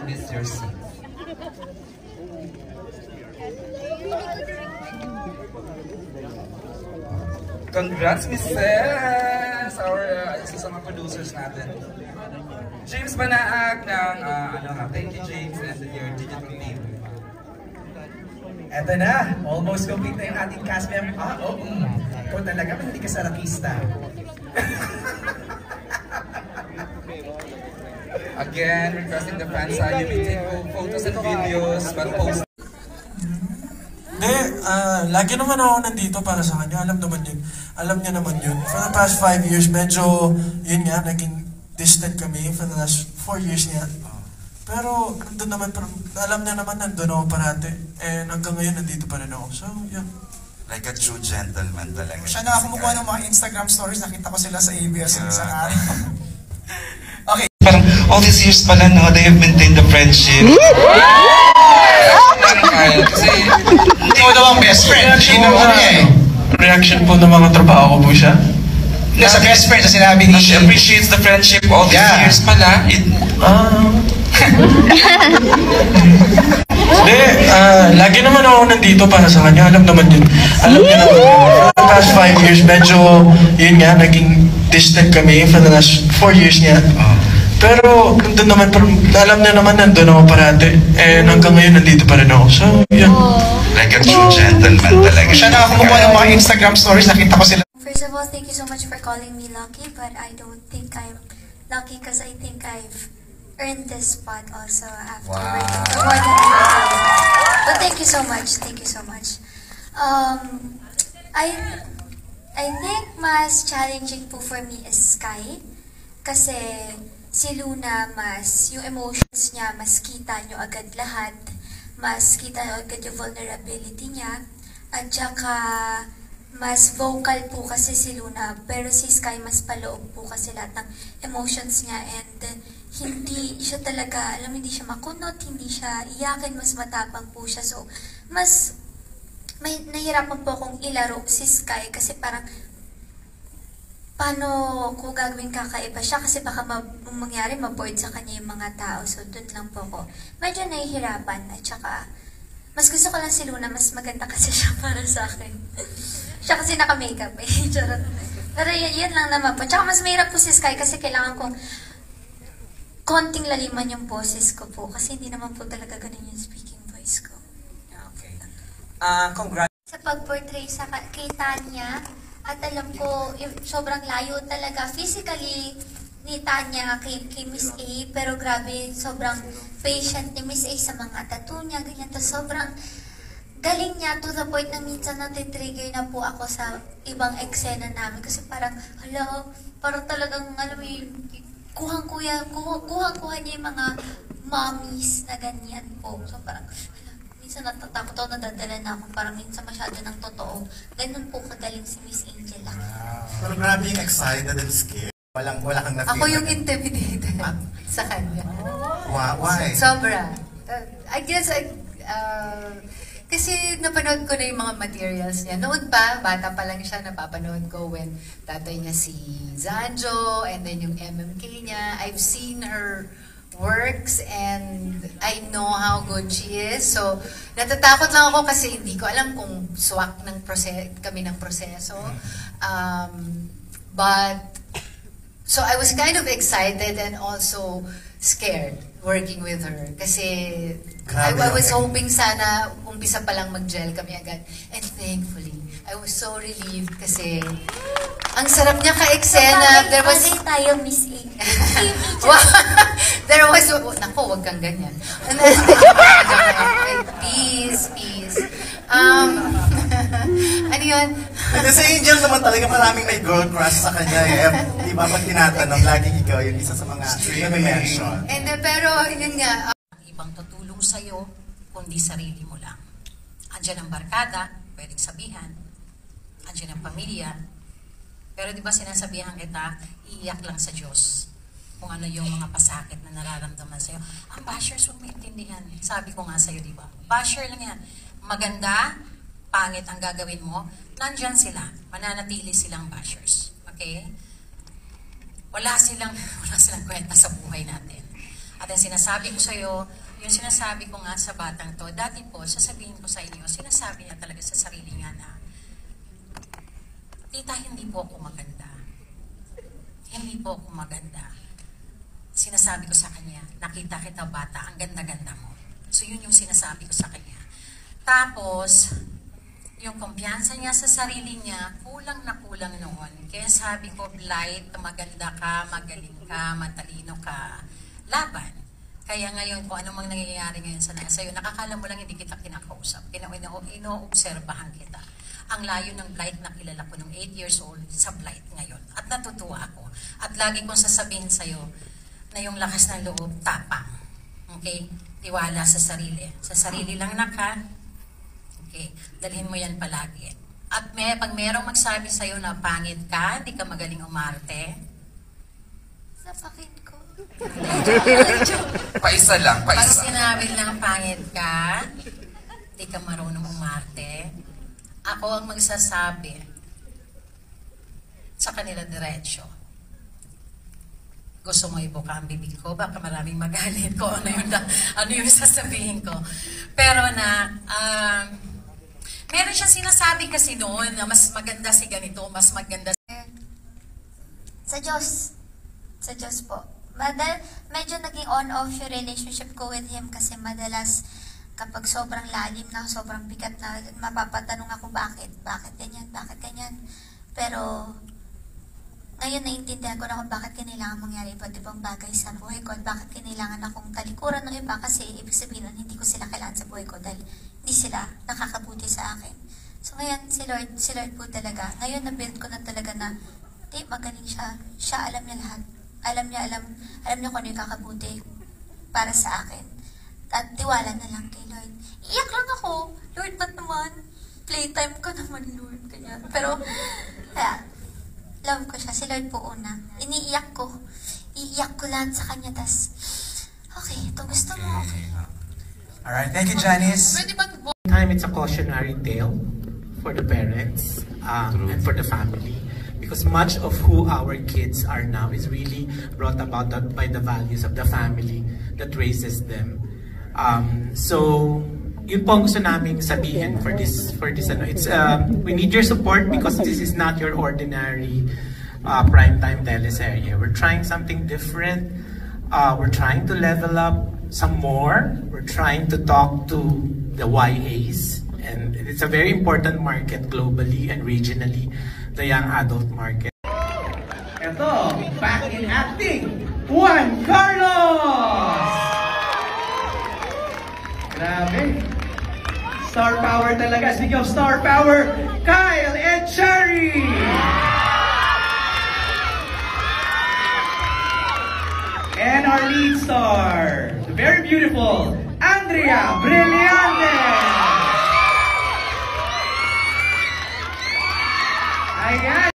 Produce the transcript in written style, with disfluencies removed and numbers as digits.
miss your seat. Congrats, Mrs. Our isa sa mga producers natin. James Banaag ng thank you James and your digital name. Eto na, almost complete na yung ating cast member. Kung talaga hindi ka sarakista. Again, requesting the fans you may take photos and videos but post. Hindi, lagi naman ako nandito para sa kanya. Alam naman yun. Alam niya naman yun. For the past 5 years, medyo, yun nga, naging distant kami for the last 4 years niya. Pero, nandun naman, alam niya naman nandun ako parati. And hanggang ngayon, nandito pa rin ako. So, yun. Like a true gentleman talaga. Siya na kumukuha ng mga Instagram stories. Nakita ko sila sa ABS ng isang araw. Okay. Parang, all these years pala, no, they have maintained the friendship. Kasi, hindi mo daw ang best friend. Reaction po ng mga trabaho ko po siya. Sa best friend, sa sinabi ni She appreciates the friendship all these years pala. Hindi, lagi naman ako nandito para sa kanya. Alam naman yun. Alam niya naman yun. For the past 5 years, medyo, yun nga, naging distant kami for the last 4 years niya. Pero, nandun naman, alam niya naman nandun ako parati. And hanggang ngayon, nandito pa rin ako. So, yun. Like a true gentleman talaga. Siya na kumukuha ng mga Instagram stories. Nakita ko sila. First of all, thank you so much for calling me lucky, but I don't think I'm lucky because I think I've earned this spot also after working for more than 8 years. But thank you so much. Thank you so much. I think mas challenging po for me is Sky kasi si Luna mas, yung emotions niya, mas kita nyo agad lahat, mas kita nyo agad yung vulnerability niya, at saka mas vocal po kasi si Luna, pero si Sky mas paloob po kasi lahat ng emotions niya and hindi siya talaga, hindi siya makunot, hindi siya iyakin, mas matapang po siya. So, mas may nahirapan po akong ilaro si Sky kasi parang paano ko gagawin kakaiba siya kasi baka mangyari maboard sa kanya yung mga tao. So, doon lang po ako medyo nahihirapan at saka mas gusto ko lang si Luna, mas maganda kasi siya para sa akin. Siya kasi naka-makeup eh. Pero yan lang naman po. Tsaka mas mahirap po si Sky kasi kailangan kong konting laliman yung boses ko po. Kasi hindi naman po talaga ganun yung speaking voice ko. Okay. Congrats. Sa pag-portray kay Tanya, at alam ko, sobrang layo talaga. Physically, ni Tanya kay Miss A, pero grabe, sobrang patient ni Miss A sa mga tattoo niya, ganyan. Tapos sobrang galing niya to the point na minsan natitrigger na po ako sa ibang eksena namin kasi parang, parang talagang, alam mo yun, kuhang-kuha niya yung mga mommies na ganyan po. So parang, minsan natatakot ako, nadadala na ako, parang minsan masyado ng totoo. Ganun po kagaling si Miss Angela. Wow. Pero grabe yung excited and scared. Wala kang na-feel. Ako yung intimidated sa kanya. Wow, why? Sobra. I guess, kasi napanood ko na yung mga materials niya. Noon pa, bata pa lang siya, napapanood ko when tatay niya si Zanjo, and then yung MMK niya. I've seen her works and I know how good she is. So, natatakot lang ako kasi hindi ko alam kung swak kami ng proseso. But, so I was kind of excited and also scared working with her. Kasi I was hoping sana umpisa pa lang mag-gel kami agad. And thankfully, I was so relieved kasi ang sarap niya ka-eksena. There was... tayo, Miss A. There was... Naku, wag kang ganyan. Peace. Ano yun? Kasi si Angel naman talaga maraming may girl crush sa kanya. Di ba pag tinatanong, laging ikaw yung isa sa mga mention. Pero yun nga, ibang tutulong sa'yo, kundi sarili mo lang. Andiyan ang barkada, pwedeng sabihan. Andiyan ang pamilya. Pero di ba sinasabihan kita, iiyak lang sa Diyos kung ano yung mga pasakit na nararamdaman sa'yo. Ang bashers huwag maintindihan. Sabi ko nga sa'yo, di ba? Basher lang yan. Maganda, pangit ang gagawin mo, nandyan sila. Mananatili silang bashers. Okay? Wala silang kwenta sa buhay natin. At ang sinasabi ko sa'yo, yung sinasabi ko nga sa batang to, dati po, sasabihin ko sa inyo, sinasabi niya talaga sa sarili niya na, tita, hindi po ako maganda. Hindi po ako maganda. Sinasabi ko sa kanya, nakita kita bata, ang ganda-ganda mo. So yun yung sinasabi ko sa kanya. Tapos, yung kumpiyansa niya sa sarili niya, kulang na kulang noon. Kaya sabi ko, Blight, maganda ka, magaling ka, matalino ka, laban. Kaya ngayon, kung anong nangyayari ngayon sa'yo, nakakala mo lang hindi kita kinakausap. Ino-obserbahan kita. Ang layo ng Blight na kilala ko nung 8 years old sa Blight ngayon. At natutuwa ako. At lagi kong sasabihin sa'yo na yung lakas ng loob, tapang. Okay? Tiwala sa sarili. Sa sarili lang naka. Okay? Dalhin mo yan palagi. At pag merong magsabi sa'yo na pangit ka, hindi ka magaling umarte. Sapakin ko. Paisa lang, Pag paisa. sinabi lang pangit ka, hindi ka marunong umarte, ako ang magsasabi sa kanila diretsyo. Gusto mo ibuka ang bibig ko? Baka maraming magalit ko ano yung sasabihin ko. Pero meron siyang sinasabi kasi noon na mas maganda si ganito, mas maganda Sa Diyos. Sa Diyos po. Medyo naging on-off yung relationship ko with him kasi madalas kapag sobrang lalim na, sobrang bigat na, mapapatanong ako bakit ganyan. Pero ngayon naiintindihan ko na kung bakit kailangan mangyari iba't ibang bagay sa buhay ko at bakit kailangan akong talikuran ng iba kasi ibig sabihin nun, hindi ko sila kailangan sa buhay ko dahil hindi sila nakakabuti sa akin. So ngayon, si Lord po talaga. Ngayon na-build ko na talaga na magaling siya. Siya alam niya lahat. Alam niya kung ano yung kakabuti para sa akin. At tiwala na lang kay Lord. Iyak lang ako. Lord, ba't naman? Playtime ka naman, Lord. Kanya. Pero, love ko siya. Si Lord po una. Iniiyak ko. Iiyak ko lahat sa kanya. Tas, okay, ito gusto mo. Okay. Alright, thank you, Janice. Time it's a cautionary tale for the parents and for the family. Because much of who our kids are now is really brought about by the values of the family that raises them. So, yun po ang gusto namin sabihin for this it's we need your support because this is not your ordinary primetime teleserye. We're trying something different. We're trying to level up some more. We're trying to talk to the YAs, and it's a very important market globally and regionally, the young adult market. Ito, back in acting, Juan Carlos! Grabe. Star power talaga. Speaking of star power, Kyle and Cherry! And our lead star, the very beautiful Andrea Brillante! Ayan!